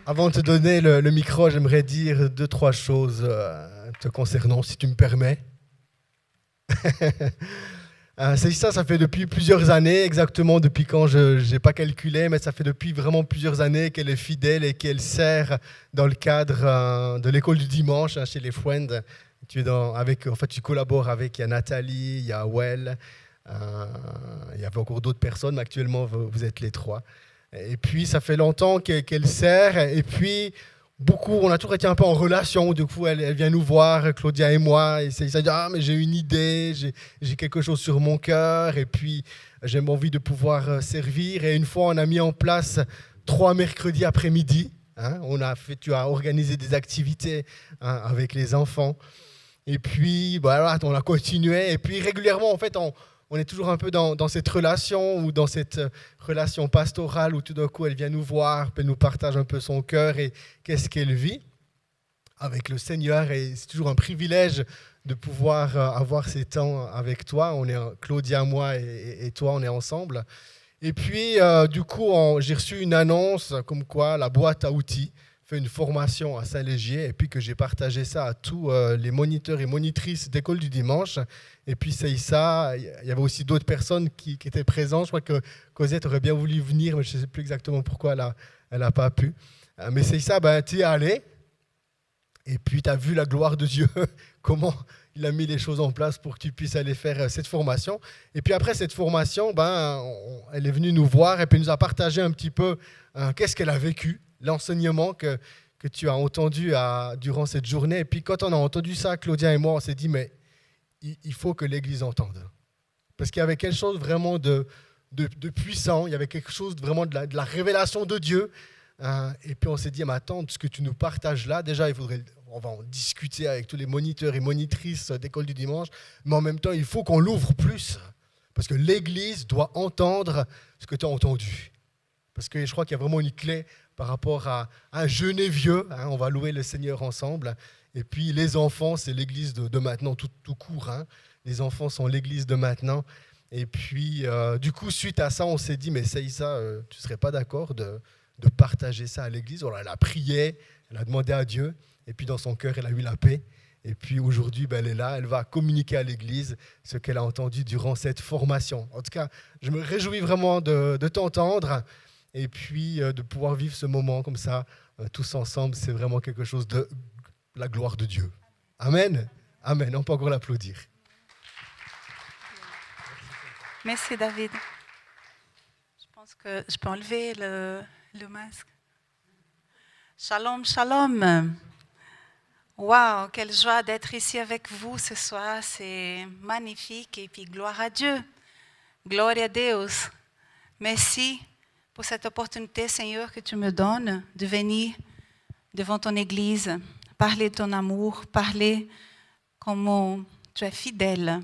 Avant de te donner le micro, j'aimerais dire 2-3 choses te concernant, si tu me permets. C'est ça fait depuis plusieurs années, exactement depuis quand je n'ai pas calculé, mais ça fait depuis vraiment plusieurs années qu'elle est fidèle et qu'elle sert dans le cadre de l'école du dimanche chez les Friends. Tu collabores avec, il y a Nathalie, il y a Well, il y avait encore d'autres personnes, mais actuellement vous êtes les trois. Et puis ça fait longtemps qu'elle sert, et puis on a toujours été un peu en relation. Du coup, elle vient nous voir, Claudia et moi, et ça dit mais j'ai une idée, j'ai quelque chose sur mon cœur, et puis j'ai envie de pouvoir servir. Et une fois, on a mis en place 3 mercredis après-midi. Tu as organisé des activités avec les enfants. Et puis, voilà, on a continué. Et puis, régulièrement, en fait, on est toujours un peu dans cette relation ou dans cette relation pastorale où tout d'un coup, elle vient nous voir, puis elle nous partage un peu son cœur et qu'est-ce qu'elle vit avec le Seigneur. Et c'est toujours un privilège de pouvoir avoir ces temps avec toi. Claudia, moi et toi, on est ensemble. Et puis, du coup, j'ai reçu une annonce comme quoi la boîte à outils fait une formation à Saint-Légier, et puis que j'ai partagé ça à tous les moniteurs et monitrices d'école du dimanche. Et puis c'est ça, il y avait aussi d'autres personnes qui étaient présentes. Je crois que Cosette aurait bien voulu venir, mais je ne sais plus exactement pourquoi elle n'a pas pu. Mais c'est ça, tu es allé, et puis tu as vu la gloire de Dieu, comment il a mis les choses en place pour que tu puisses aller faire cette formation. Et puis après cette formation, elle est venue nous voir et puis nous a partagé un petit peu qu'est-ce qu'elle a vécu, l'enseignement que tu as entendu durant cette journée. Et puis quand on a entendu ça, Claudia et moi, on s'est dit, mais il faut que l'Église entende. Parce qu'il y avait quelque chose vraiment de puissant, il y avait quelque chose vraiment de la révélation de Dieu. Et puis on s'est dit, mais attends, ce que tu nous partages là, déjà, on va en discuter avec tous les moniteurs et monitrices d'école du dimanche, mais en même temps, il faut qu'on l'ouvre plus. Parce que l'Église doit entendre ce que tu as entendu. Parce que je crois qu'il y a vraiment une clé par rapport à un jeune et vieux. On va louer le Seigneur ensemble. Et puis les enfants, c'est l'Église de maintenant, tout court. Les enfants sont l'Église de maintenant. Et puis, du coup, suite à ça, on s'est dit, mais Saïssa, tu ne serais pas d'accord de partager ça à l'Église? Alors, elle a prié, elle a demandé à Dieu. Et puis, dans son cœur, elle a eu la paix. Et puis, aujourd'hui, elle est là. Elle va communiquer à l'Église ce qu'elle a entendu durant cette formation. En tout cas, je me réjouis vraiment de t'entendre. Et puis, de pouvoir vivre ce moment comme ça, tous ensemble, c'est vraiment quelque chose de la gloire de Dieu. Amen. Amen. On peut encore l'applaudir. Merci, David. Je pense que je peux enlever le masque. Shalom, shalom. Waouh, quelle joie d'être ici avec vous ce soir. C'est magnifique. Et puis, gloire à Dieu. Gloria a Deus. Merci pour cette opportunité, Seigneur, que tu me donnes de venir devant ton Église, parler de ton amour, parler comment tu es fidèle.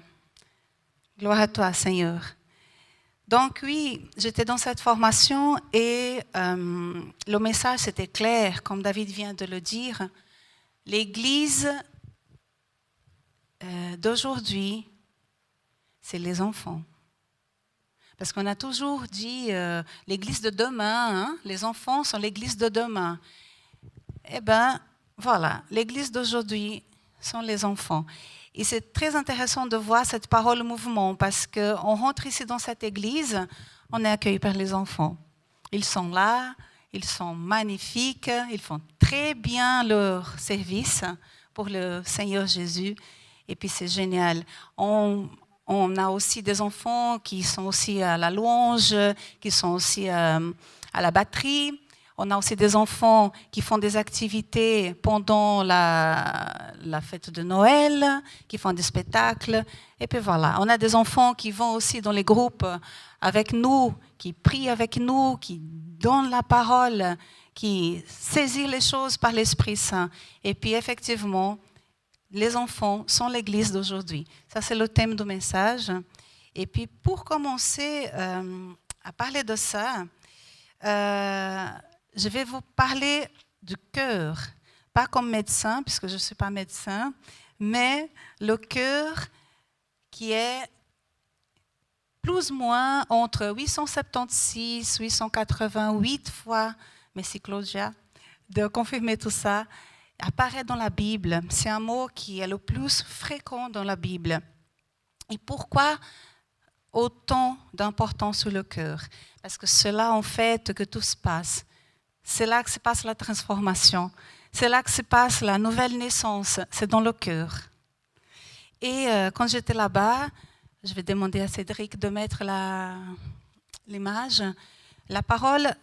Gloire à toi, Seigneur. Donc oui, j'étais dans cette formation et le message c'était clair, comme David vient de le dire. L'Église d'aujourd'hui, c'est les enfants. Parce qu'on a toujours dit l'Église de demain, les enfants sont l'Église de demain. Eh bien, voilà, l'Église d'aujourd'hui sont les enfants. Et c'est très intéressant de voir cette parole mouvement parce qu'on rentre ici dans cette église, on est accueilli par les enfants. Ils sont là, ils sont magnifiques, ils font très bien leur service pour le Seigneur Jésus. Et puis c'est génial. On a aussi des enfants qui sont aussi à la louange, qui sont aussi à la batterie. On a aussi des enfants qui font des activités pendant la fête de Noël, qui font des spectacles. Et puis voilà, on a des enfants qui vont aussi dans les groupes avec nous, qui prient avec nous, qui donnent la parole, qui saisissent les choses par l'Esprit Saint. Et puis effectivement, les enfants sont l'Église d'aujourd'hui. Ça, c'est le thème du message. Et puis pour commencer à parler de ça, je vais vous parler du cœur, pas comme médecin, puisque je ne suis pas médecin, mais le cœur qui est plus ou moins entre 876, 888 fois, merci Claudia, de confirmer tout ça, apparaît dans la Bible. C'est un mot qui est le plus fréquent dans la Bible. Et pourquoi autant d'importance sur le cœur? Parce que c'est là, en fait, que tout se passe. C'est là que se passe la transformation. C'est là que se passe la nouvelle naissance. C'est dans le cœur. Et quand j'étais là-bas, je vais demander à Cédric de mettre l'image. La parole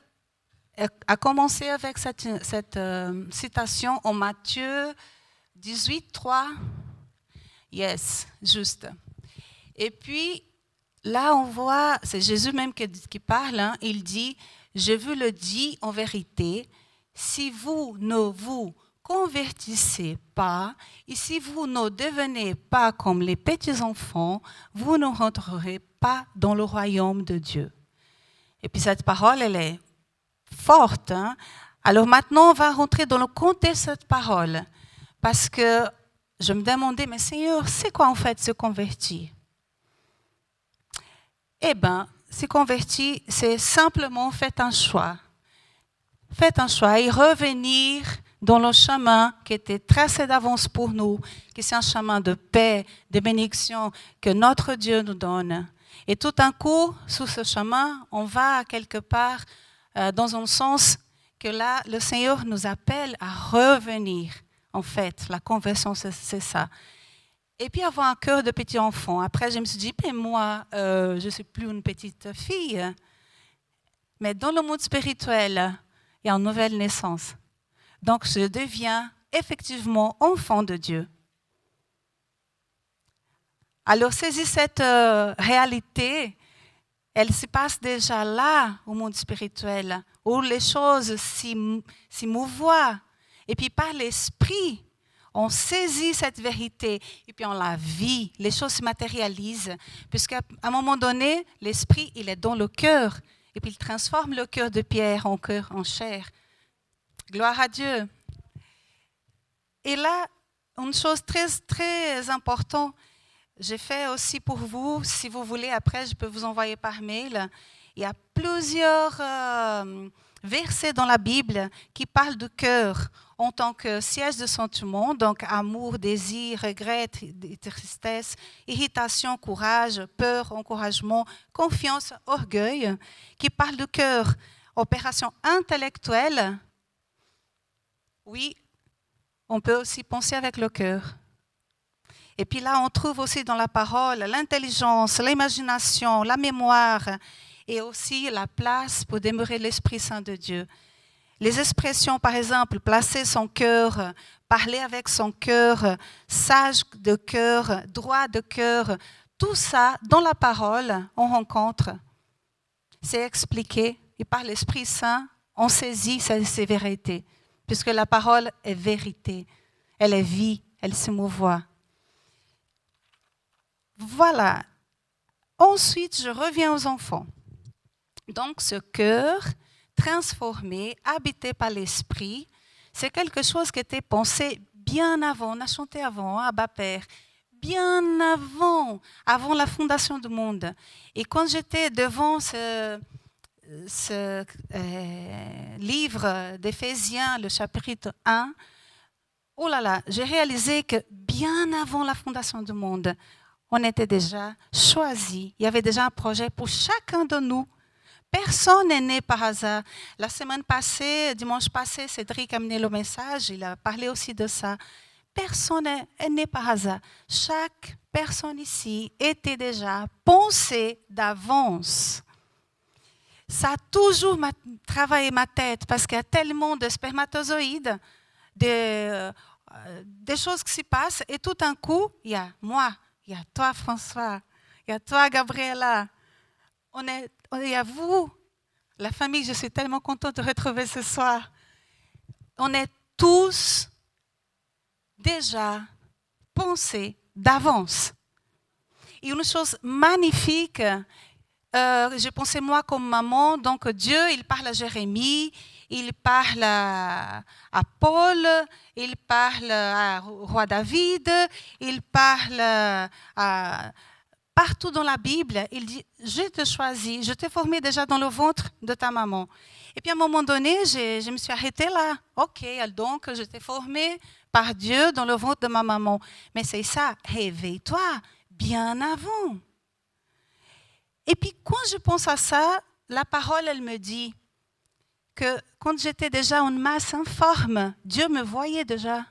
a commencé avec cette citation en Matthieu 18, 3. Yes, juste. Et puis, là, on voit, c'est Jésus même qui parle, hein, il dit, « Je vous le dis en vérité, si vous ne vous convertissez pas, et si vous ne devenez pas comme les petits enfants, vous ne rentrerez pas dans le royaume de Dieu. » Et puis cette parole, elle est forte. Hein? Alors maintenant, on va rentrer dans le contexte de cette parole. Parce que je me demandais, mais Seigneur, c'est quoi en fait se convertir? Eh bien, se convertir, c'est simplement faites un choix. Faites un choix et revenir dans le chemin qui était tracé d'avance pour nous, qui c'est un chemin de paix, de bénédiction que notre Dieu nous donne. Et tout d'un coup, sur ce chemin, on va quelque part dans un sens que là, le Seigneur nous appelle à revenir. En fait, la conversion, c'est ça. Et puis avoir un cœur de petit enfant. Après, je me suis dit, mais moi, je ne suis plus une petite fille. Mais dans le monde spirituel, il y a une nouvelle naissance. Donc, je deviens effectivement enfant de Dieu. Alors, saisis cette réalité, elle se passe déjà là, au monde spirituel, où les choses s'y mouvoient. Et puis, par l'esprit, on saisit cette vérité et puis on la vit. Les choses se matérialisent. Puisqu'à un moment donné, l'esprit, il est dans le cœur. Et puis, il transforme le cœur de pierre en cœur, en chair. Gloire à Dieu. Et là, une chose très, très importante, j'ai fait aussi pour vous, si vous voulez, après, je peux vous envoyer par mail. Il y a plusieurs versets dans la Bible qui parlent du cœur en tant que siège de sentiment, donc amour, désir, regret, tristesse, irritation, courage, peur, encouragement, confiance, orgueil, qui parlent du cœur, opération intellectuelle. Oui, on peut aussi penser avec le cœur. Et puis là, on trouve aussi dans la parole l'intelligence, l'imagination, la mémoire et aussi la place pour demeurer l'Esprit Saint de Dieu. Les expressions, par exemple, placer son cœur, parler avec son cœur, sage de cœur, droit de cœur, tout ça, dans la parole, on rencontre. C'est expliqué et par l'Esprit Saint, on saisit ces vérités. Puisque la parole est vérité, elle est vie, elle se mouvoit. Voilà. Ensuite, je reviens aux enfants. Donc, ce cœur transformé, habité par l'esprit, c'est quelque chose qui était pensé bien avant. On a chanté avant, Abba Père, bien avant la fondation du monde. Et quand j'étais devant ce livre d'Éphésiens, le chapitre 1, oh là là, j'ai réalisé que bien avant la fondation du monde, on était déjà choisis. Il y avait déjà un projet pour chacun de nous. Personne n'est né par hasard. La semaine passée, dimanche passé, Cédric a amené le message, il a parlé aussi de ça. Personne n'est né par hasard. Chaque personne ici était déjà pensée d'avance. Ça a toujours travaillé ma tête parce qu'il y a tellement de spermatozoïdes, des choses qui s'y passent et tout d'un coup, il y a moi, il y a toi François, il y a toi Gabriella, il y a vous, la famille, je suis tellement contente de retrouver ce soir. On est tous déjà pensés d'avance. Et une chose magnifique, je pensais moi comme maman, donc Dieu, il parle à Jérémie, il parle à Paul, il parle au roi David, il parle à Partout dans la Bible, il dit, je te choisis, je t'ai formé déjà dans le ventre de ta maman. Et puis à un moment donné, je me suis arrêtée là. Ok, donc je t'ai formé par Dieu dans le ventre de ma maman. Mais c'est ça, réveille-toi bien avant. Et puis quand je pense à ça, la parole, elle me dit que quand j'étais déjà en masse informe, Dieu me voyait déjà.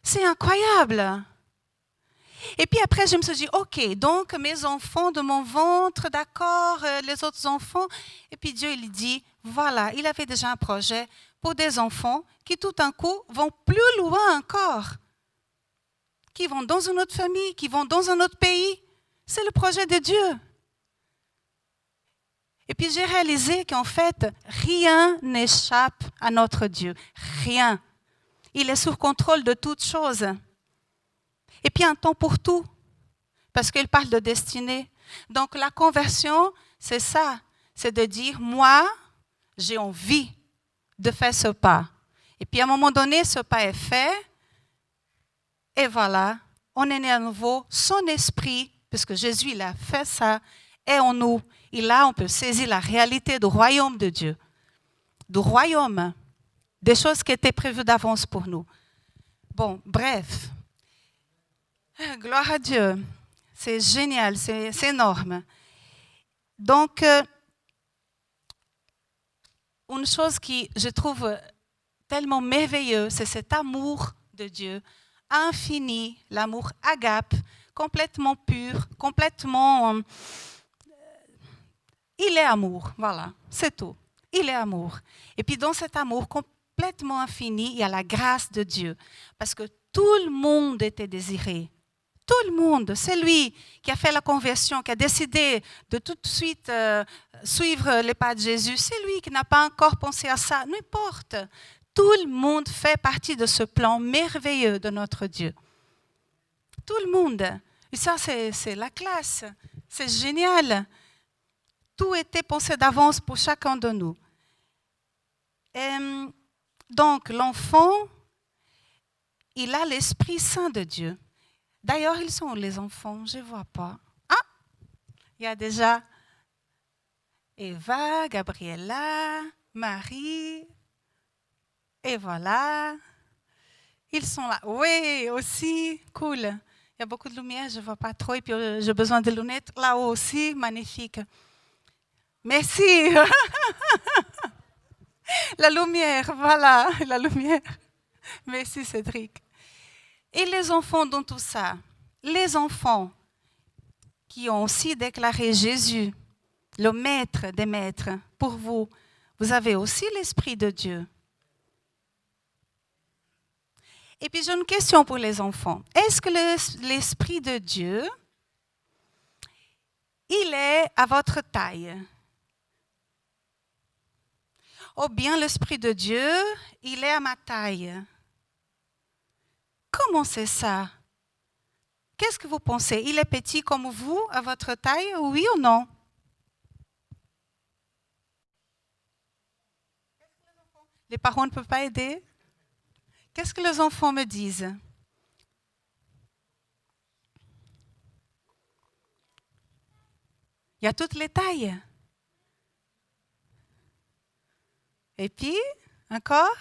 C'est incroyable. Et puis après, je me suis dit, ok, donc mes enfants de mon ventre, d'accord, les autres enfants. Et puis Dieu, il dit, voilà, il avait déjà un projet pour des enfants qui tout d'un coup vont plus loin encore, qui vont dans une autre famille, qui vont dans un autre pays. C'est le projet de Dieu. Et puis j'ai réalisé qu'en fait, rien n'échappe à notre Dieu. Rien. Il est sous contrôle de toutes choses. Et puis un temps pour tout, parce qu'il parle de destinée. Donc la conversion, c'est ça, c'est de dire, moi, j'ai envie de faire ce pas. Et puis à un moment donné, ce pas est fait, et voilà, on est né à nouveau, son esprit, puisque Jésus il a fait ça, est en nous. Et là, on peut saisir la réalité du royaume de Dieu, du royaume, des choses qui étaient prévues d'avance pour nous. Bon, bref. Gloire à Dieu. C'est génial, c'est énorme. Donc, une chose qui, je trouve tellement merveilleuse, c'est cet amour de Dieu, infini, l'amour agape, complètement pur, complètement... il est amour, voilà, c'est tout. Il est amour. Et puis dans cet amour complètement infini, il y a la grâce de Dieu. Parce que tout le monde était désiré. Tout le monde, c'est lui qui a fait la conversion, qui a décidé de tout de suite suivre les pas de Jésus. C'est lui qui n'a pas encore pensé à ça. N'importe. Tout le monde fait partie de ce plan merveilleux de notre Dieu. Tout le monde. Et ça, c'est la classe. C'est génial. Tout était pensé d'avance pour chacun de nous. Et donc, l'enfant, il a l'Esprit Saint de Dieu. D'ailleurs, ils sont où les enfants? Je ne vois pas. Ah, il y a déjà Eva, Gabriella, Marie. Et voilà. Ils sont là. Oui, aussi. Cool. Il y a beaucoup de lumière, je ne vois pas trop. Et puis, j'ai besoin de lunettes. Là-haut aussi, magnifique. Merci. La lumière, voilà, la lumière. Merci, Cédric. Et les enfants dans tout ça, les enfants qui ont aussi déclaré Jésus, le maître des maîtres, pour vous, vous avez aussi l'Esprit de Dieu. Et puis j'ai une question pour les enfants. Est-ce que l'Esprit de Dieu, il est à votre taille? Ou bien l'Esprit de Dieu, il est à ma taille? Comment c'est ça? Qu'est-ce que vous pensez? Il est petit comme vous, à votre taille, oui ou non? Les parents ne peuvent pas aider? Qu'est-ce que les enfants me disent? Il y a toutes les tailles. Et puis, encore?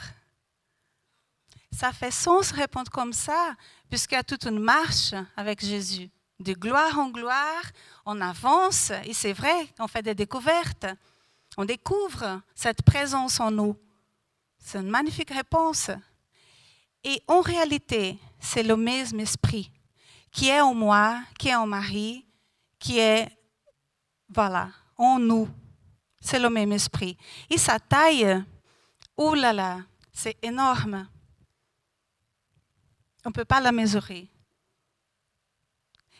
Ça fait sens répondre comme ça, puisqu'il y a toute une marche avec Jésus. De gloire en gloire, on avance, et c'est vrai, on fait des découvertes. On découvre cette présence en nous. C'est une magnifique réponse. Et en réalité, c'est le même esprit qui est en moi, qui est en Marie, qui est, voilà, en nous. C'est le même esprit. Et sa taille, oh là là, c'est énorme. On ne peut pas la mesurer.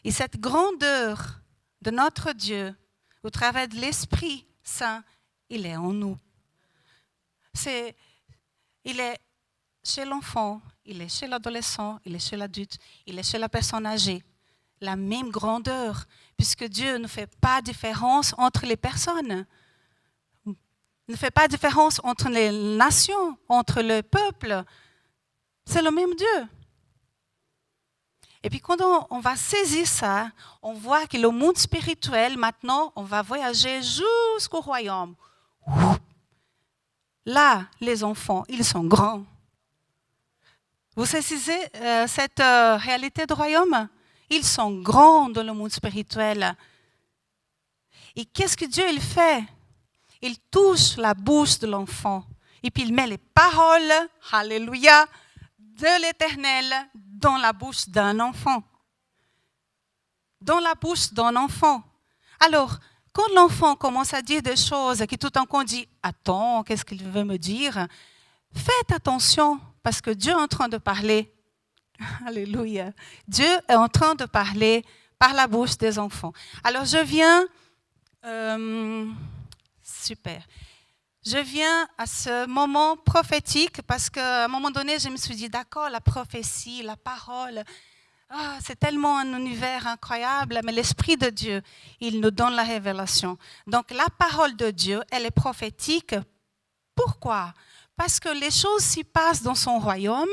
Et cette grandeur de notre Dieu, au travers de l'Esprit Saint, il est en nous. Il est chez l'enfant, il est chez l'adolescent, il est chez l'adulte, il est chez la personne âgée. La même grandeur, puisque Dieu ne fait pas différence entre les personnes. Il ne fait pas différence entre les nations, entre le peuple. C'est le même Dieu. Et puis quand on va saisir ça, on voit que le monde spirituel, maintenant, on va voyager jusqu'au royaume. Là, les enfants, ils sont grands. Vous saisissez cette réalité du royaume? Ils sont grands dans le monde spirituel. Et qu'est-ce que Dieu il fait? Il touche la bouche de l'enfant. Et puis il met les paroles, alléluia, de l'Éternel dans la bouche d'un enfant. Dans la bouche d'un enfant. Alors, quand l'enfant commence à dire des choses qui tout d'un coup dit « Attends, qu'est-ce qu'il veut me dire ?» Faites attention parce que Dieu est en train de parler. Alléluia. Dieu est en train de parler par la bouche des enfants. Alors, je viens... super. Je viens à ce moment prophétique parce qu'à un moment donné, je me suis dit, d'accord, la prophétie, la parole, c'est tellement un univers incroyable, mais l'Esprit de Dieu, il nous donne la révélation. Donc, la parole de Dieu, elle est prophétique. Pourquoi? Parce que les choses s'y passent dans son royaume,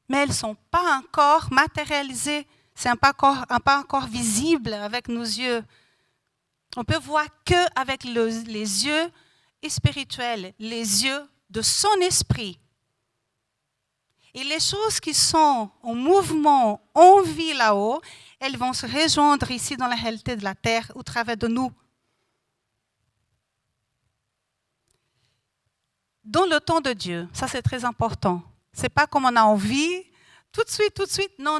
mais elles ne sont pas encore matérialisées. C'est pas encore visible avec nos yeux. On peut voir qu'avec les yeux spirituels, les yeux de son esprit. Et les choses qui sont en mouvement, en vie là-haut, elles vont se rejoindre ici dans la réalité de la terre au travers de nous. Dans le temps de Dieu, ça c'est très important. C'est pas comme on a envie, tout de suite. Non.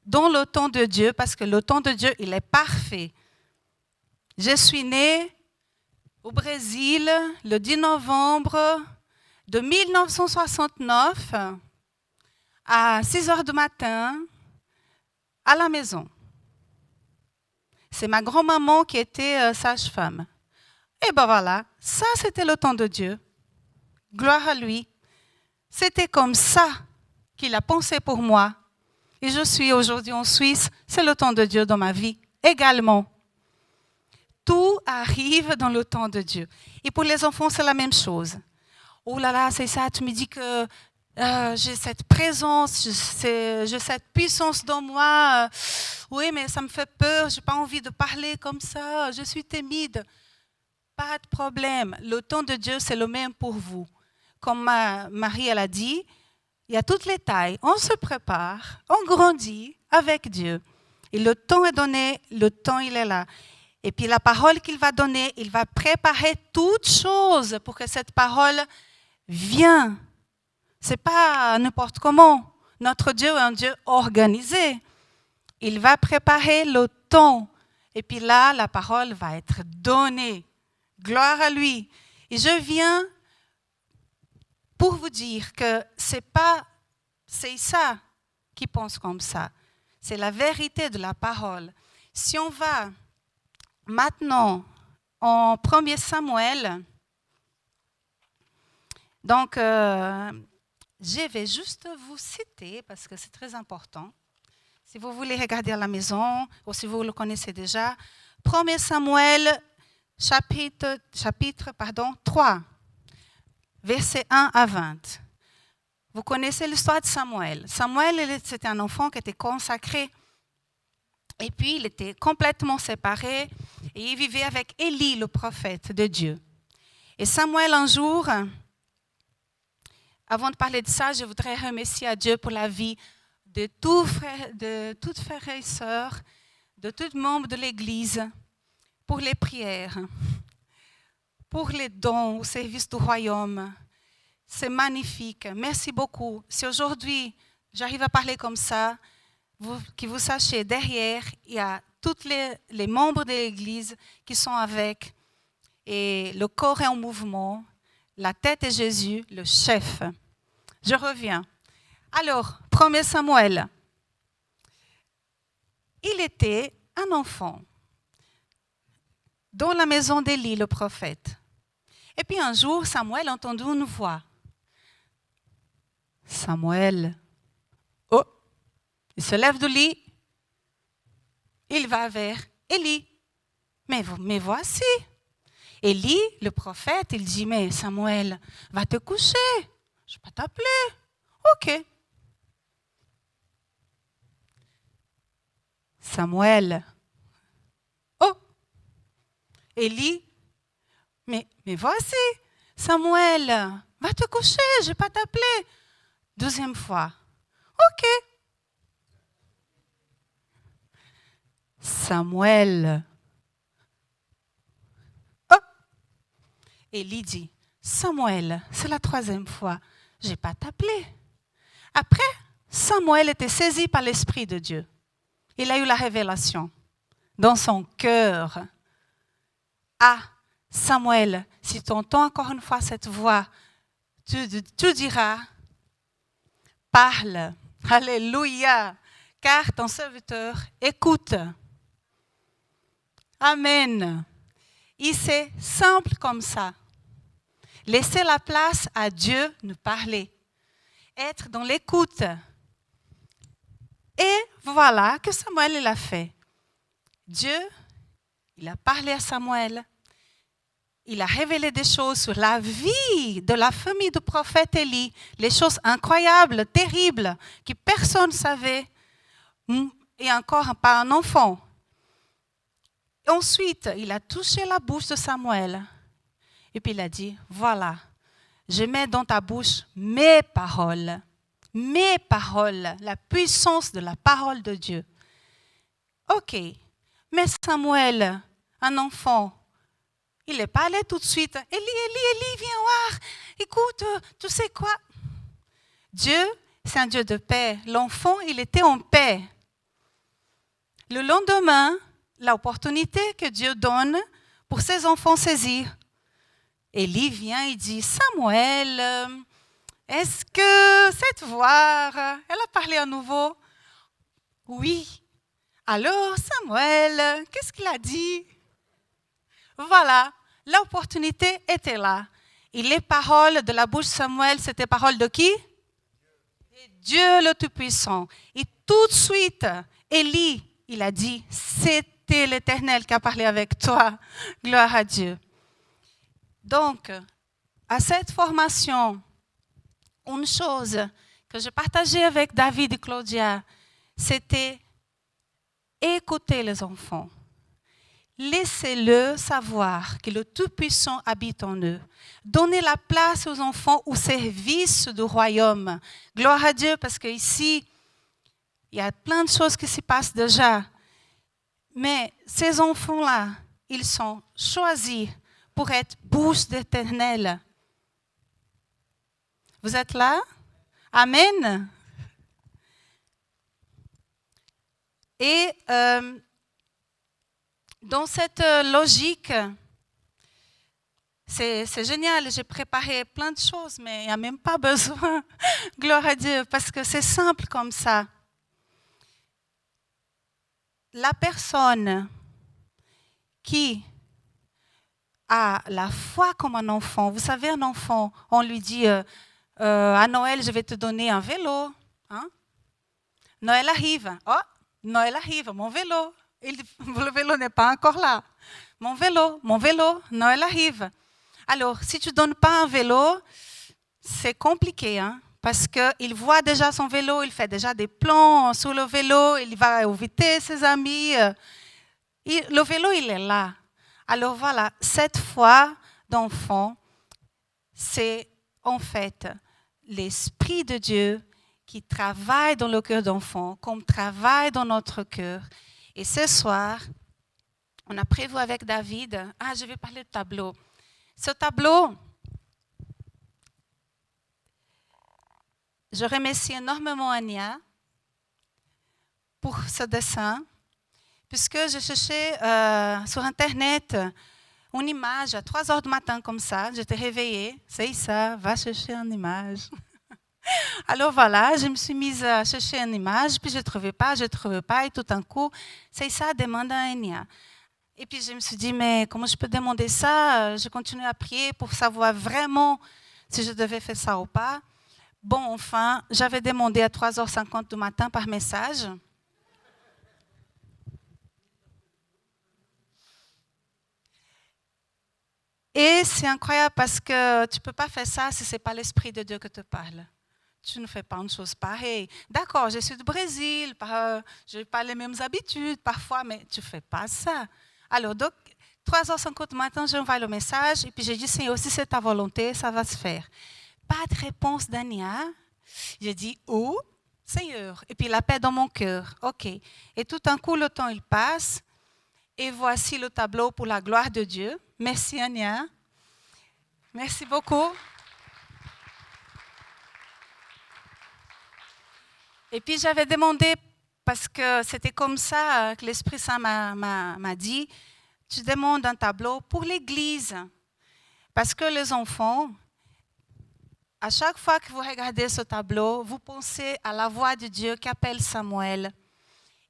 Dans le temps de Dieu, parce que le temps de Dieu, il est parfait. Je suis née au Brésil le 10 novembre de 1969 à 6 heures du matin à la maison. C'est ma grand-maman qui était sage-femme. Et ben voilà, ça c'était le temps de Dieu. Gloire à lui. C'était comme ça qu'il a pensé pour moi. Et je suis aujourd'hui en Suisse. C'est le temps de Dieu dans ma vie également. Tout arrive dans le temps de Dieu. Et pour les enfants, c'est la même chose. Oh là là, c'est ça, tu me dis que j'ai cette présence, j'ai cette puissance dans moi. Oui, mais ça me fait peur, je n'ai pas envie de parler comme ça, je suis timide. Pas de problème. Le temps de Dieu, c'est le même pour vous. Comme Marie, elle a dit, il y a toutes les tailles. On se prépare, on grandit avec Dieu. Et le temps est donné, le temps, il est là. Et puis la parole qu'il va donner, il va préparer toutes choses pour que cette parole vienne. Ce n'est pas n'importe comment. Notre Dieu est un Dieu organisé. Il va préparer le temps. Et puis là, la parole va être donnée. Gloire à lui. Et je viens pour vous dire que c'est ça qui pense comme ça. C'est la vérité de la parole. Si on va maintenant en 1 Samuel, donc je vais juste vous citer parce que c'est très important. Si vous voulez regarder à la maison ou si vous le connaissez déjà, 1 Samuel chapitre 3, versets 1 à 20. Vous connaissez l'histoire de Samuel. Samuel, c'était un enfant qui était consacré. Et puis, il était complètement séparé et il vivait avec Élie, le prophète de Dieu. Et Samuel, un jour, avant de parler de ça, je voudrais remercier à Dieu pour la vie de toutes frères et sœurs, de tous membres de l'Église, pour les prières, pour les dons au service du royaume. C'est magnifique. Merci beaucoup. Si aujourd'hui, j'arrive à parler comme ça, que vous sachiez, derrière, il y a tous les membres de l'Église qui sont avec. Et le corps est en mouvement. La tête est Jésus, le chef. Je reviens. Alors, 1 Samuel. Il était un enfant dans la maison d'Élie, le prophète. Et puis un jour, Samuel a entendu une voix. Samuel. Oh! Il se lève du lit. Il va vers Élie. Mais voici. Élie, le prophète, il dit, mais Samuel, va te coucher. Je ne vais pas t'appeler. OK. Samuel. Oh, Élie, mais voici, Samuel, va te coucher, je ne vais pas t'appeler. Deuxième fois. OK. Samuel. Oh. Élie dit, Samuel, c'est la troisième fois, je ne vais pas t'appeler. Après, Samuel était saisi par l'Esprit de Dieu. Il a eu la révélation dans son cœur. Ah, Samuel, si tu entends encore une fois cette voix, tu diras, parle, alléluia, car ton serviteur écoute. Amen. Et c'est simple comme ça. Laisser la place à Dieu nous parler. Être dans l'écoute. Et voilà que Samuel il a fait. Dieu, il a parlé à Samuel. Il a révélé des choses sur la vie de la famille du prophète Élie, les choses incroyables, terribles, que personne ne savait, et encore pas un enfant. Ensuite, il a touché la bouche de Samuel, et puis il a dit, voilà, je mets dans ta bouche mes paroles, la puissance de la parole de Dieu. Ok, mais Samuel, un enfant, il n'est pas allé tout de suite. Élie, viens voir. Écoute, tu sais quoi? Dieu, c'est un Dieu de paix. L'enfant, il était en paix. Le lendemain, l'opportunité que Dieu donne pour ses enfants saisir. Élie vient et dit, Samuel, est-ce que cette voix, elle a parlé à nouveau? Oui. Alors, Samuel, qu'est-ce qu'il a dit? Voilà, l'opportunité était là. Et les paroles de la bouche de Samuel, c'était paroles de qui? Dieu le Tout-Puissant. Et tout de suite, Élie, il a dit, c'était l'Éternel qui a parlé avec toi. Gloire à Dieu. Donc, à cette formation, une chose que je partageais avec David et Claudia, c'était écouter les enfants. Laissez-le savoir que le Tout-Puissant habite en eux. Donnez la place aux enfants au service du royaume. Gloire à Dieu, parce qu'ici, il y a plein de choses qui s'y passent déjà. Mais ces enfants-là, ils sont choisis pour être bouche d'Éternel. Vous êtes là? Amen. Et dans cette logique, c'est génial, j'ai préparé plein de choses, mais il n'y a même pas besoin, gloire à Dieu, parce que c'est simple comme ça. La personne qui a la foi comme un enfant, vous savez, un enfant, on lui dit, à Noël, je vais te donner un vélo. Hein? Noël arrive. Oh, Noël arrive, mon vélo. Le vélo n'est pas encore là. Mon vélo, Noël arrive. Alors, si tu ne donnes pas un vélo, c'est compliqué, hein, parce qu'il voit déjà son vélo, il fait déjà des plans sur le vélo, il va éviter ses amis. Le vélo, il est là. Alors voilà, cette foi d'enfant, c'est en fait l'Esprit de Dieu qui travaille dans le cœur d'enfant, comme travaille dans notre cœur. Et ce soir, on a prévu avec David, je vais parler de tableau. Ce tableau, je remercie énormément Ania pour ce dessin, puisque je cherchais sur Internet une image à 3 heures du matin comme ça. J'étais réveillée, c'est ça, va chercher une image. Alors voilà, je me suis mise à chercher une image, puis je ne trouvais pas, et tout d'un coup, c'est ça, demande à Ania. Et puis je me suis dit, mais comment je peux demander ça? Je continue à prier pour savoir vraiment si je devais faire ça ou pas. Bon, enfin, j'avais demandé à 3h50 du matin par message. Et c'est incroyable parce que tu ne peux pas faire ça si ce n'est pas l'Esprit de Dieu qui te parle. tu ne fais pas une chose pareille. D'accord, je suis du Brésil, je n'ai pas les mêmes habitudes parfois, mais tu ne fais pas ça. Alors, donc, 3h50 du matin, j'envoie le message et puis j'ai dit, Seigneur, si c'est ta volonté, ça va se faire. Pas de réponse d'Ania. J'ai dit, oh, Seigneur. Et puis la paix dans mon cœur. OK. Et tout d'un coup, le temps, il passe. Et voici le tableau pour la gloire de Dieu. Merci, Ania. Merci beaucoup. Et puis j'avais demandé, parce que c'était comme ça que l'Esprit Saint m'a dit, tu demandes un tableau pour l'Église. Parce que les enfants, à chaque fois que vous regardez ce tableau, vous pensez à la voix de Dieu qui appelle Samuel.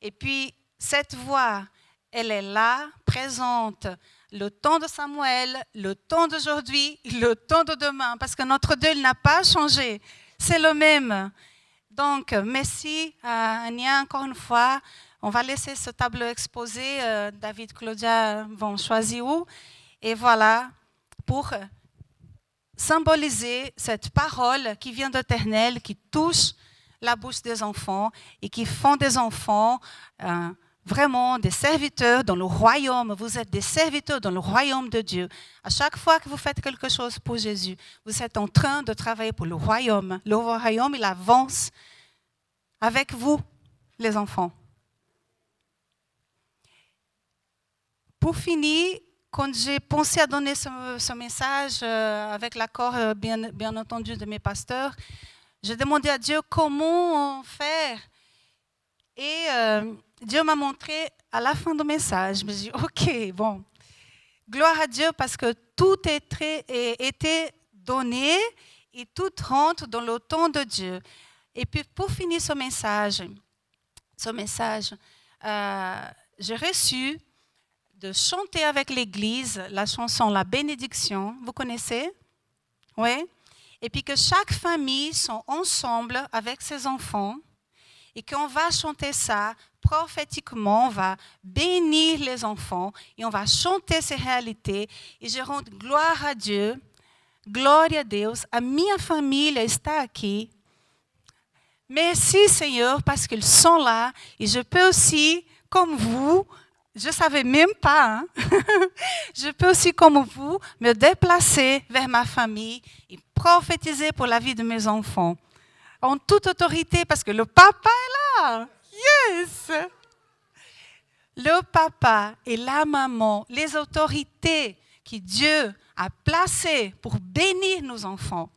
Et puis cette voix, elle est là, présente, le temps de Samuel, le temps d'aujourd'hui, le temps de demain, parce que notre Dieu n'a pas changé, c'est le même. Donc, merci à Ania encore une fois. On va laisser ce tableau exposé. David, Claudia vont choisir où. Et voilà, pour symboliser cette parole qui vient d'Éternel, qui touche la bouche des enfants et qui font des enfants vraiment des serviteurs dans le royaume. Vous êtes des serviteurs dans le royaume de Dieu. À chaque fois que vous faites quelque chose pour Jésus, vous êtes en train de travailler pour le royaume. Le royaume, il avance avec vous, les enfants. Pour finir, quand j'ai pensé à donner ce message, avec l'accord bien entendu de mes pasteurs, j'ai demandé à Dieu comment faire. Et Dieu m'a montré à la fin du message. Je me suis dit, OK, bon, gloire à Dieu parce que tout était donné et tout rentre dans le temps de Dieu. Et puis pour finir ce message, j'ai reçu de chanter avec l'Église la chanson La Bénédiction. Vous connaissez? Oui. Et puis que chaque famille sont ensemble avec ses enfants et qu'on va chanter ça prophétiquement, on va bénir les enfants et on va chanter ces réalités et je rends gloire à Dieu, gloire a Deus, a minha família está aqui. Merci Seigneur parce qu'ils sont là et je peux aussi, comme vous, je ne savais même pas, hein? Je peux aussi, comme vous, me déplacer vers ma famille et prophétiser pour la vie de mes enfants. En toute autorité, parce que le papa est là. Yes! Le papa et la maman, les autorités que Dieu a placées pour bénir nos enfants,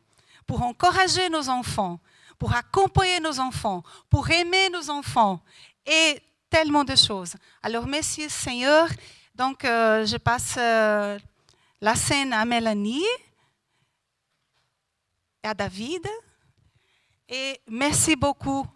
pour encourager nos enfants, pour accompagner nos enfants, pour aimer nos enfants et tellement de choses. Alors, merci Seigneur. Donc, je passe la scène à Mélanie et à David. Et merci beaucoup.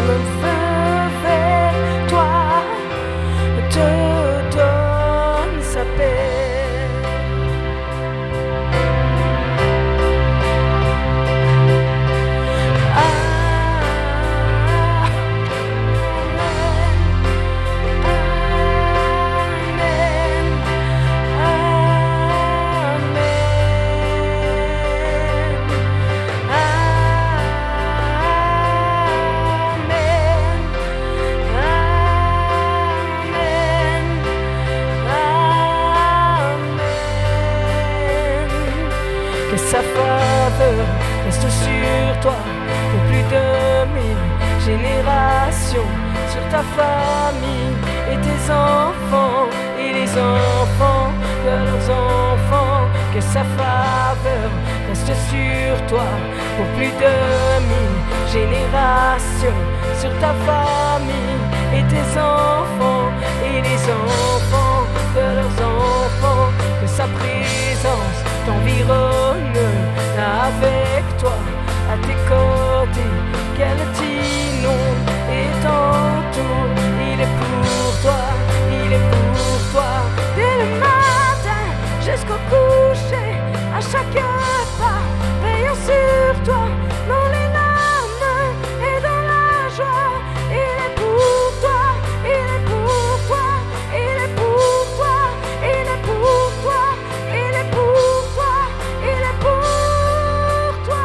tourne un feu vers toi, te donne sa paix. Sa faveur reste sur toi pour plus de 1000 générations, sur ta famille et tes enfants et les enfants de leurs enfants. Que sa faveur reste sur toi pour plus de 1000 générations, sur ta famille et tes enfants et les enfants de leurs enfants. Que sa présence t'environne avec toi, à tes côtés, qu'elle t'inonde et t'entoure. Il est pour toi, il est pour toi, dès le matin jusqu'au coucher, à chaque pas, veillant sur toi, dans les larmes et dans la joie. Il est pour toi, il est pour toi, il est pour toi, il est pour toi, il est pour toi, il est pour toi.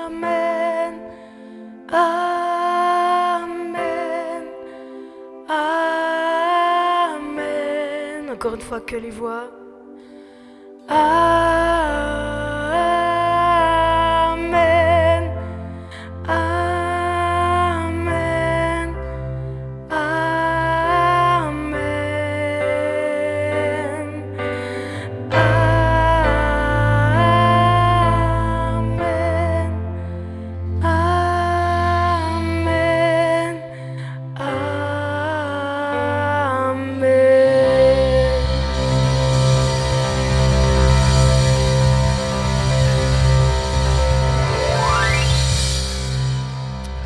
Amen, amen, amen. Encore une fois, que les voix. Amen, amen, amen.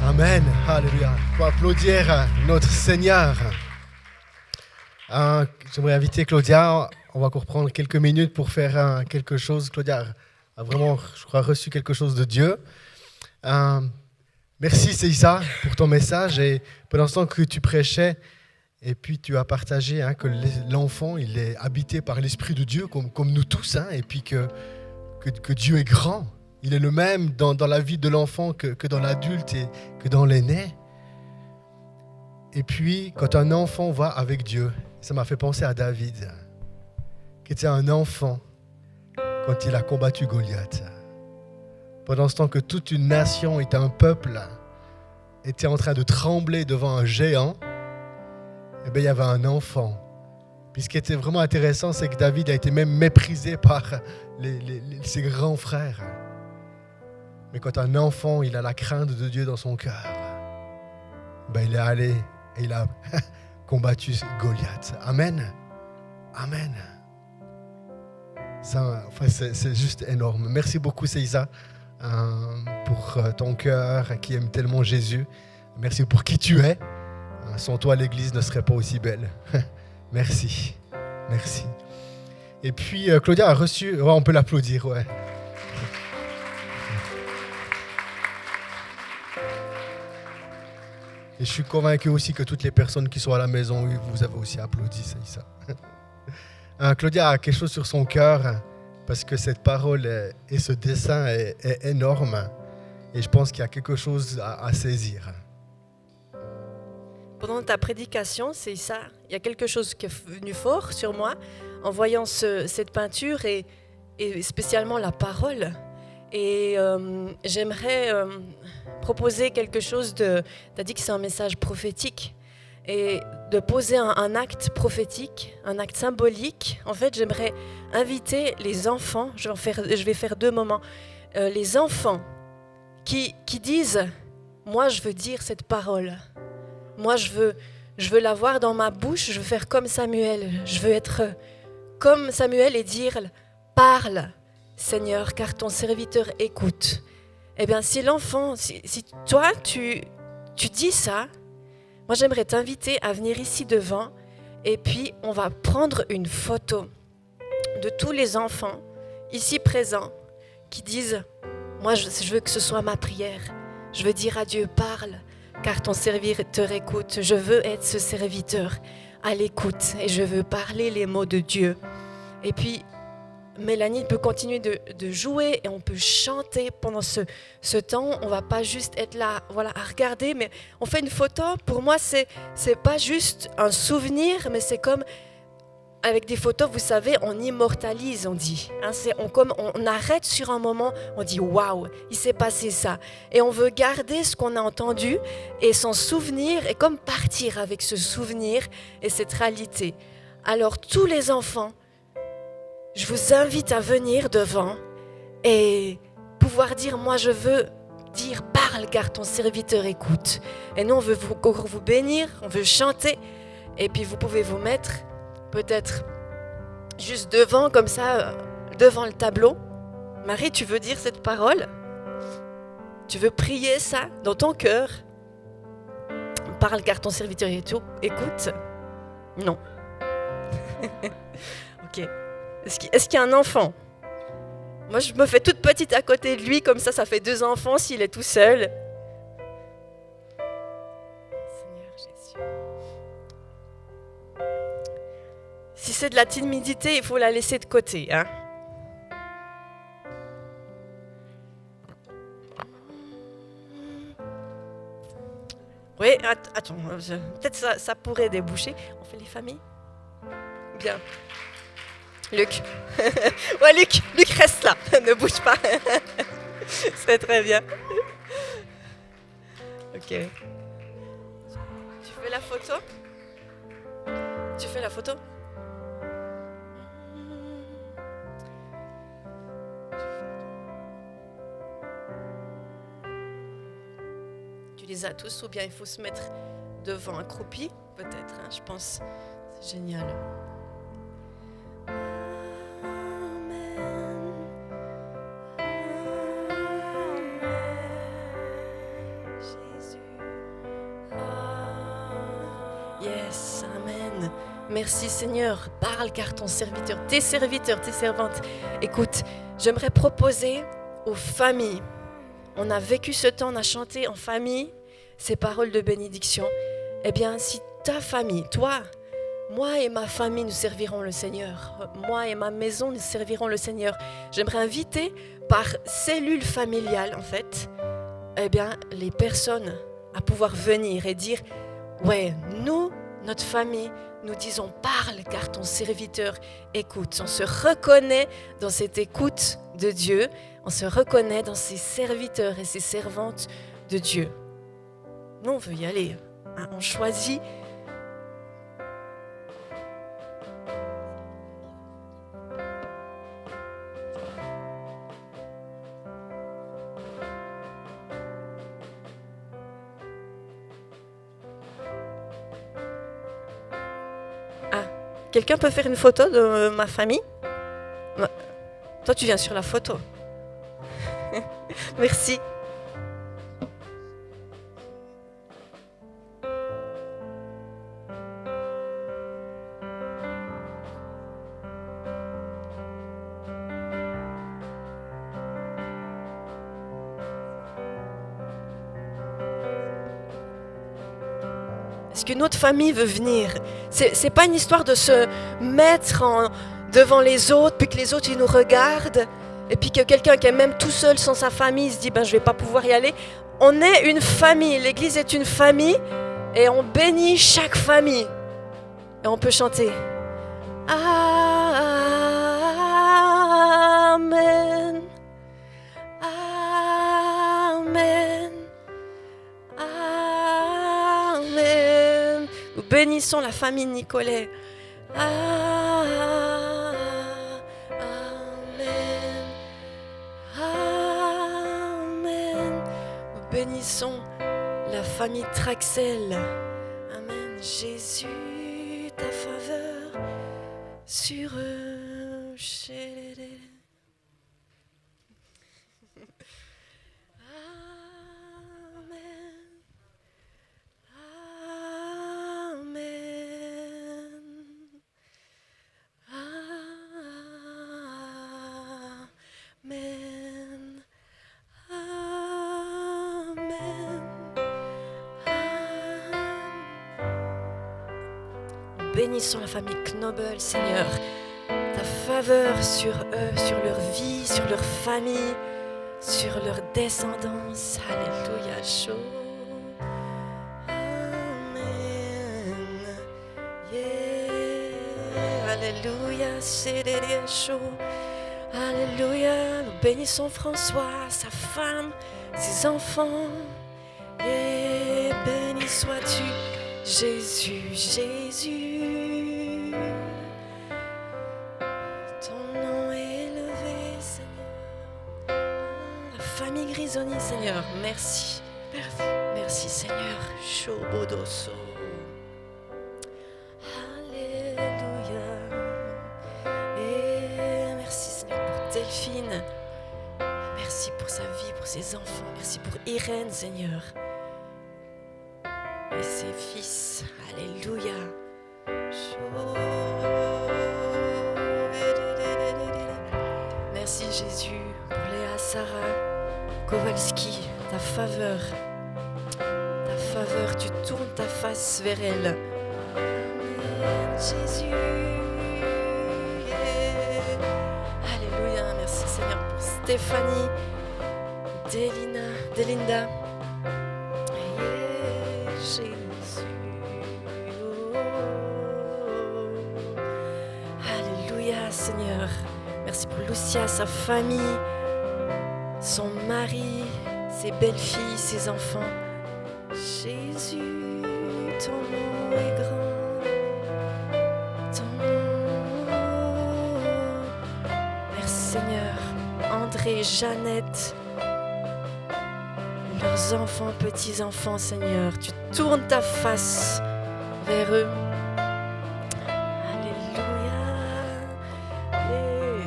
Amen, alléluia. Pour applaudir notre Seigneur. J'aimerais inviter Claudia. On va encore prendre quelques minutes pour faire quelque chose. Claudia a vraiment, je crois, reçu quelque chose de Dieu. Merci Céissa pour ton message. Et pendant ce temps que tu prêchais, et puis tu as partagé que l'enfant il est habité par l'Esprit de Dieu, comme nous tous, et puis que Dieu est grand. Il est le même dans la vie de l'enfant que dans l'adulte et que dans l'aîné. Et puis, quand un enfant va avec Dieu, ça m'a fait penser à David, qui était un enfant quand il a combattu Goliath. Pendant ce temps que toute une nation et un peuple était en train de trembler devant un géant, eh bien, il y avait un enfant. Puis ce qui était vraiment intéressant, c'est que David a été même méprisé par ses grands frères. Mais quand un enfant, il a la crainte de Dieu dans son cœur, ben il est allé et il a combattu Goliath. Amen. Amen. Ça, c'est juste énorme. Merci beaucoup, Céissa, pour ton cœur qui aime tellement Jésus. Merci pour qui tu es. Sans toi, l'Église ne serait pas aussi belle. Merci. Merci. Et puis, Claudia a reçu... Ouais, on peut l'applaudir, ouais. Et je suis convaincu aussi que toutes les personnes qui sont à la maison, vous avez aussi applaudi, c'est ça. Claudia a quelque chose sur son cœur parce que cette parole et ce dessin est énorme. Et je pense qu'il y a quelque chose à saisir. Pendant ta prédication, c'est ça. Il y a quelque chose qui est venu fort sur moi en voyant cette peinture et spécialement la parole. Et j'aimerais proposer quelque chose de... Tu as dit que c'est un message prophétique. Et de poser un acte prophétique, un acte symbolique. En fait, j'aimerais inviter les enfants, je vais faire 2 moments, les enfants qui disent « Moi, je veux dire cette parole. Moi, je veux l'avoir dans ma bouche, je veux faire comme Samuel. Je veux être comme Samuel et dire « Parle, Seigneur, car ton serviteur écoute. » Eh bien, si l'enfant, si toi, tu dis ça, moi, j'aimerais t'inviter à venir ici devant et puis on va prendre une photo de tous les enfants ici présents qui disent « Moi, je veux que ce soit ma prière. Je veux dire à Dieu, parle, car ton serviteur écoute. Je veux être ce serviteur à l'écoute et je veux parler les mots de Dieu. » Et puis, Mélanie peut continuer de jouer et on peut chanter pendant ce temps. On ne va pas juste être là à regarder, mais on fait une photo. Pour moi, c'est pas juste un souvenir, mais c'est comme avec des photos, vous savez, on immortalise, on dit. On arrête sur un moment, on dit « Waouh, il s'est passé ça ». Et on veut garder ce qu'on a entendu et s'en souvenir et comme partir avec ce souvenir et cette réalité. Alors, tous les enfants, je vous invite à venir devant et pouvoir dire « Moi, je veux dire « Parle, car ton serviteur écoute ». Et nous, on veut vous bénir, on veut chanter. Et puis, vous pouvez vous mettre peut-être juste devant, comme ça, devant le tableau. Marie, tu veux dire cette parole? Tu veux prier ça dans ton cœur? Parle, car ton serviteur écoute. Non. Ok. Est-ce qu'il y a un enfant? Moi, je me fais toute petite à côté de lui, comme ça fait 2 enfants s'il est tout seul. Seigneur Jésus. Si c'est de la timidité, il faut la laisser de côté. Hein? Oui, attends, peut-être ça pourrait déboucher. On fait les familles? Bien. Luc. Ouais, Luc reste là, ne bouge pas. C'est très bien. Ok. Tu fais la photo? Tu fais la photo? Tu les as tous ou bien il faut se mettre devant accroupi? Peut-être, hein, je pense. C'est génial. Yes, amen. Merci Seigneur. Parle car ton serviteur, tes serviteurs, tes servantes. Écoute, j'aimerais proposer aux familles. On a vécu ce temps, on a chanté en famille ces paroles de bénédiction. Eh bien, si ta famille, toi, moi et ma famille, nous servirons le Seigneur. Moi et ma maison, nous servirons le Seigneur. J'aimerais inviter par cellule familiale, en fait, eh bien, les personnes à pouvoir venir et dire « Ouais, nous, notre famille, nous disons « Parle, car ton serviteur écoute ». On se reconnaît dans cette écoute de Dieu. On se reconnaît dans ces serviteurs et ces servantes de Dieu. Nous, on veut y aller. Hein, on choisit. Quelqu'un peut faire une photo de ma famille? Toi, tu viens sur la photo. Merci. Est-ce qu'une autre famille veut venir? C'est pas une histoire de se mettre devant les autres, puis que les autres ils nous regardent, et puis que quelqu'un qui est même tout seul sans sa famille se dit je vais pas pouvoir y aller. On est une famille, l'Église est une famille, et on bénit chaque famille. Et on peut chanter Amen, Amen, Amen. Nous bénissons la famille Nicolet. Amen, Amen. Nous bénissons la famille Traxel. Amen. Jésus, ta faveur sur eux. Bénissons la famille Knobel, Seigneur. Ta faveur sur eux, sur leur vie, sur leur famille, sur leur descendance. Alléluia. Amen. Yeah. Alléluia. Alléluia. Nous bénissons François, sa femme, ses enfants. Et béni sois-tu, Jésus, Jésus. Ton nom est élevé, Seigneur. La famille Grisoni, Seigneur, merci. Merci, Seigneur. Shobodoso. Alléluia. Et merci, Seigneur, pour Delphine. Merci pour sa vie, pour ses enfants. Merci pour Irène, Seigneur. Et ses fils. Alléluia. Merci Jésus pour Léa, Sarah, Kowalski, ta faveur, tu tournes ta face vers elle. Amen, Jésus. Yeah. Alléluia, merci Seigneur pour Stéphanie, Delinda. Jésus. Alléluia, Seigneur. Merci pour Lucia, sa famille, son mari, ses belles-filles, ses enfants. Jésus, ton nom est grand. Ton nom. Merci, Seigneur. André, Jeannette, leurs enfants, petits-enfants, Seigneur, tu tournes ta face vers eux. Alléluia. Et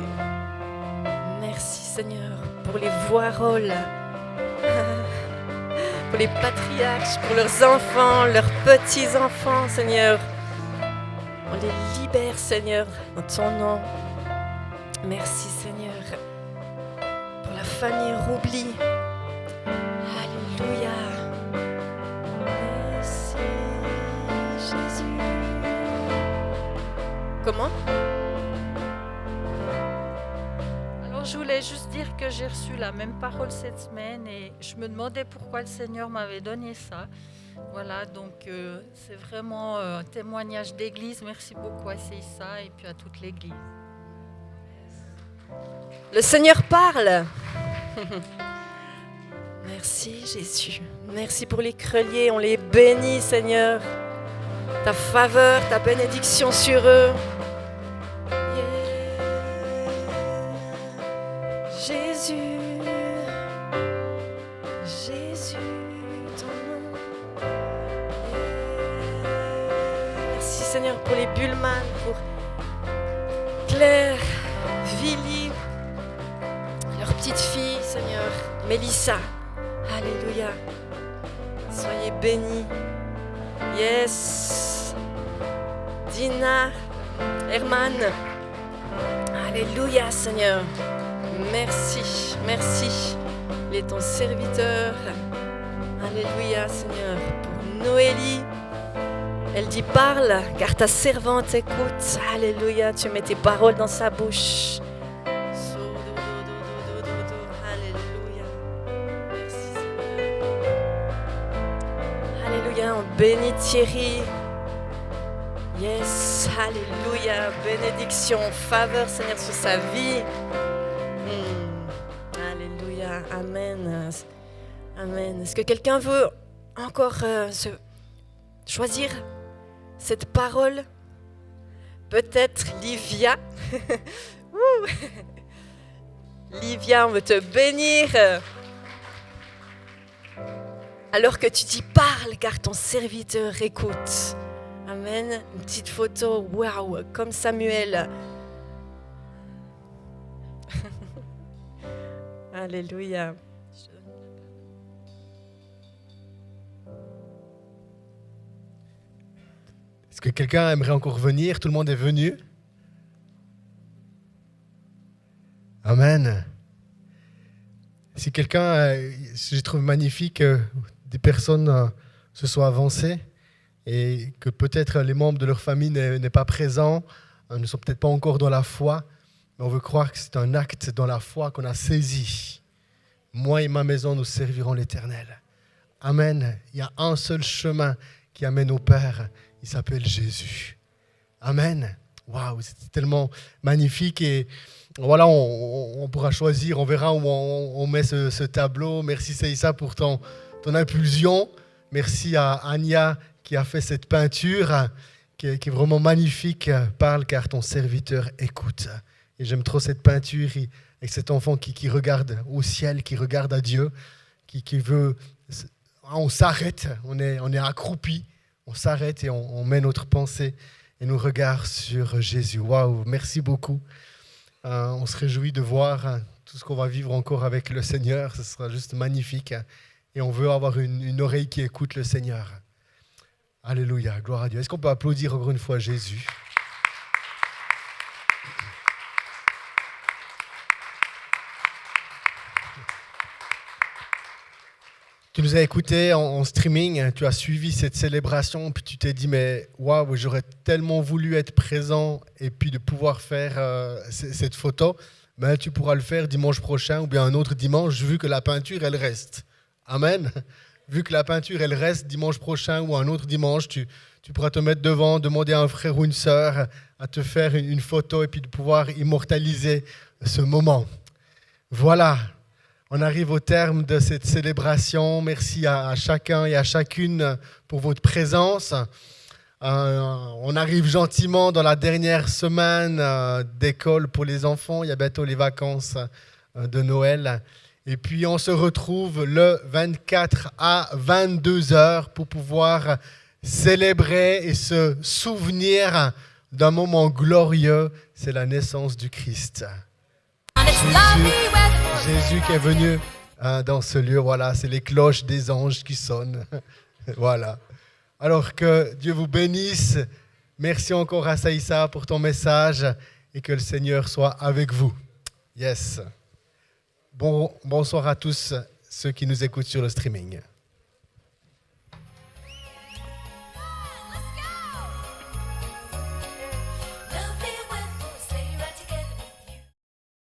merci, Seigneur, pour les voiroles, pour les patriarches, pour leurs enfants, leurs petits-enfants, Seigneur. On les libère, Seigneur, en ton nom. Merci, Seigneur, pour la famille Roubli. Alléluia. Merci Jésus. Comment? Alors je voulais juste dire que j'ai reçu la même parole cette semaine et je me demandais pourquoi le Seigneur m'avait donné ça. Voilà, donc c'est vraiment un témoignage d'église. Merci beaucoup à CISA et puis à toute l'église. Le Seigneur parle. Merci Jésus. Merci pour les creliers. On les bénit, Seigneur. Ta faveur, ta bénédiction sur eux. Yeah. Jésus. Jésus, ton nom. Yeah. Merci Seigneur pour les Bullman, pour Claire, Vili, leur petite fille, Seigneur, Mélissa. Alléluia. Soyez bénis. Yes. Dina, Herman. Alléluia, Seigneur. Merci, merci. Il est ton serviteur. Alléluia, Seigneur. Pour Noélie. Elle dit parle, car ta servante écoute. Alléluia, tu mets tes paroles dans sa bouche. Alléluia. Merci Seigneur. Alléluia, on bénit Thierry. Yes, alléluia, bénédiction, faveur Seigneur sur sa vie. Alléluia, amen. Amen. Est-ce que quelqu'un veut encore choisir cette parole? Peut-être Livia. Livia, on veut te bénir. Alors que tu dis parle, car ton serviteur écoute. Amen. Une petite photo, waouh, comme Samuel. Alléluia. Est-ce que quelqu'un aimerait encore venir? Tout le monde est venu? Amen. Si quelqu'un, je trouve magnifique que des personnes se soient avancées et que peut-être les membres de leur famille n'est pas présents, ne sont peut-être pas encore dans la foi, mais on veut croire que c'est un acte dans la foi qu'on a saisi. Moi et ma maison, nous servirons l'Éternel. Amen. Il y a un seul chemin qui amène au Père. Il s'appelle Jésus. Amen. Waouh, c'est tellement magnifique. Et voilà, on pourra choisir, on verra où on met ce tableau. Merci Seïssa pour ton impulsion. Merci à Anya qui a fait cette peinture qui est vraiment magnifique. Parle car ton serviteur écoute. Et j'aime trop cette peinture avec cet enfant qui regarde au ciel, qui regarde à Dieu, qui veut... On s'arrête, on est accroupi, on s'arrête et on met notre pensée et nos regards sur Jésus. Waouh, merci beaucoup. On se réjouit de voir tout ce qu'on va vivre encore avec le Seigneur. Ce sera juste magnifique. Et on veut avoir une oreille qui écoute le Seigneur. Alléluia, gloire à Dieu. Est-ce qu'on peut applaudir encore une fois Jésus? Tu nous as écoutés en streaming, tu as suivi cette célébration, puis tu t'es dit, mais waouh, j'aurais tellement voulu être présent et puis de pouvoir faire cette photo. Ben, tu pourras le faire dimanche prochain ou bien un autre dimanche, vu que la peinture, elle reste. Amen. Vu que la peinture, elle reste dimanche prochain ou un autre dimanche, tu pourras te mettre devant, demander à un frère ou une sœur à te faire une photo et puis de pouvoir immortaliser ce moment. Voilà. On arrive au terme de cette célébration. Merci à chacun et à chacune pour votre présence. On arrive gentiment dans la dernière semaine d'école pour les enfants. Il y a bientôt les vacances de Noël. Et puis on se retrouve le 24 à 22h pour pouvoir célébrer et se souvenir d'un moment glorieux. C'est la naissance du Christ. Jésus qui est venu dans ce lieu, voilà, c'est les cloches des anges qui sonnent. Voilà. Alors que Dieu vous bénisse. Merci encore à Saïssa pour ton message et que le Seigneur soit avec vous. Yes. Bonsoir à tous ceux qui nous écoutent sur le streaming.